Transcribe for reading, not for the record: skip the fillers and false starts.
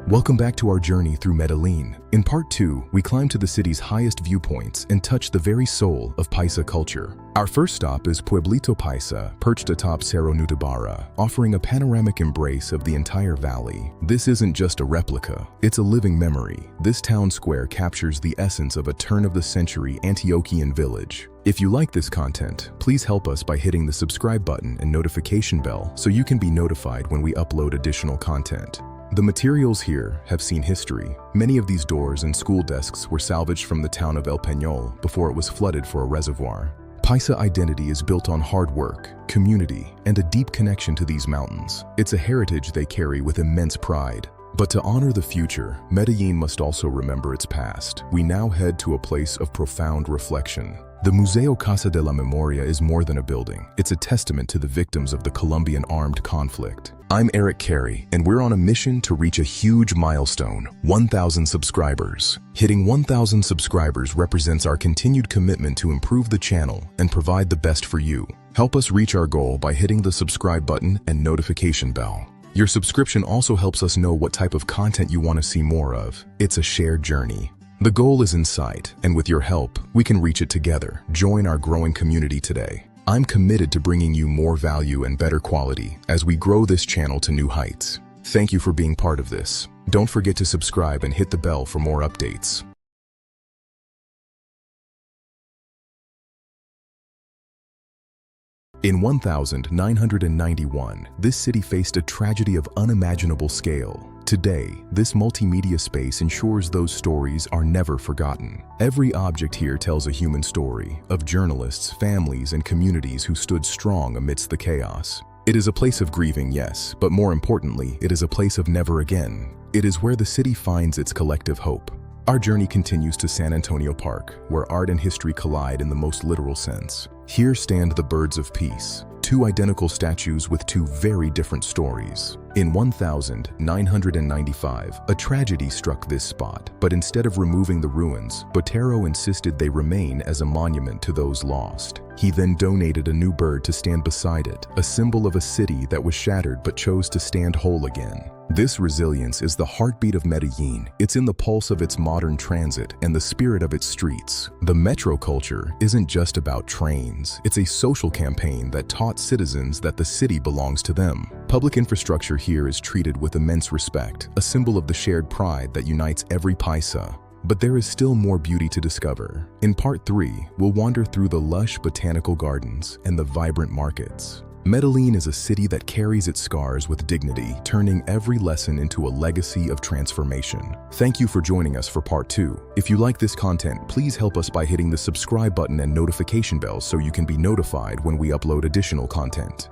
Welcome back to our journey through Medellín. In part 2, we climb to the city's highest viewpoints and touch the very soul of Paisa culture. Our first stop is Pueblito Paisa, perched atop Cerro Nutibara, offering a panoramic embrace of the entire valley. This isn't just a replica, it's a living memory. This town square captures the essence of a turn-of-the-century Antioquian village. If you like this content, please help us by hitting the subscribe button and notification bell so you can be notified when we upload additional content. The materials here have seen history. Many of these doors and school desks were salvaged from the town of El Peñol before it was flooded for a reservoir. Paisa identity is built on hard work, community, and a deep connection to these mountains. It's a heritage they carry with immense pride. But to honor the future, Medellín must also remember its past. We now head to a place of profound reflection. The Museo Casa de la Memoria is more than a building. It's a testament to the victims of the Colombian armed conflict. I'm Eric Carey, and we're on a mission to reach a huge milestone, 1,000 subscribers. Hitting 1,000 subscribers represents our continued commitment to improve the channel and provide the best for you. Help us reach our goal by hitting the subscribe button and notification bell. Your subscription also helps us know what type of content you want to see more of. It's a shared journey. The goal is in sight, and with your help, we can reach it together. Join our growing community today. I'm committed to bringing you more value and better quality as we grow this channel to new heights. Thank you for being part of this. Don't forget to subscribe and hit the bell for more updates. In 1991, this city faced a tragedy of unimaginable scale. Today, this multimedia space ensures those stories are never forgotten. Every object here tells a human story of journalists, families, and communities who stood strong amidst the chaos. It is a place of grieving, yes, but more importantly, it is a place of never again. It is where the city finds its collective hope. Our journey continues to San Antonio Park, where art and history collide in the most literal sense. Here stand the Birds of Peace, two identical statues with two very different stories. In 1995, a tragedy struck this spot, but instead of removing the ruins, Botero insisted they remain as a monument to those lost. He then donated a new bird to stand beside it, a symbol of a city that was shattered but chose to stand whole again. This resilience is the heartbeat of Medellín. It's in the pulse of its modern transit and the spirit of its streets. The metro culture isn't just about trains. It's a social campaign that taught citizens that the city belongs to them. Public infrastructure here is treated with immense respect, a symbol of the shared pride that unites every Paisa. But there is still more beauty to discover. In part 3, we'll wander through the lush botanical gardens and the vibrant markets. Medellín is a city that carries its scars with dignity, turning every lesson into a legacy of transformation. Thank you for joining us for part 2. If you like this content, please help us by hitting the subscribe button and notification bell so you can be notified when we upload additional content.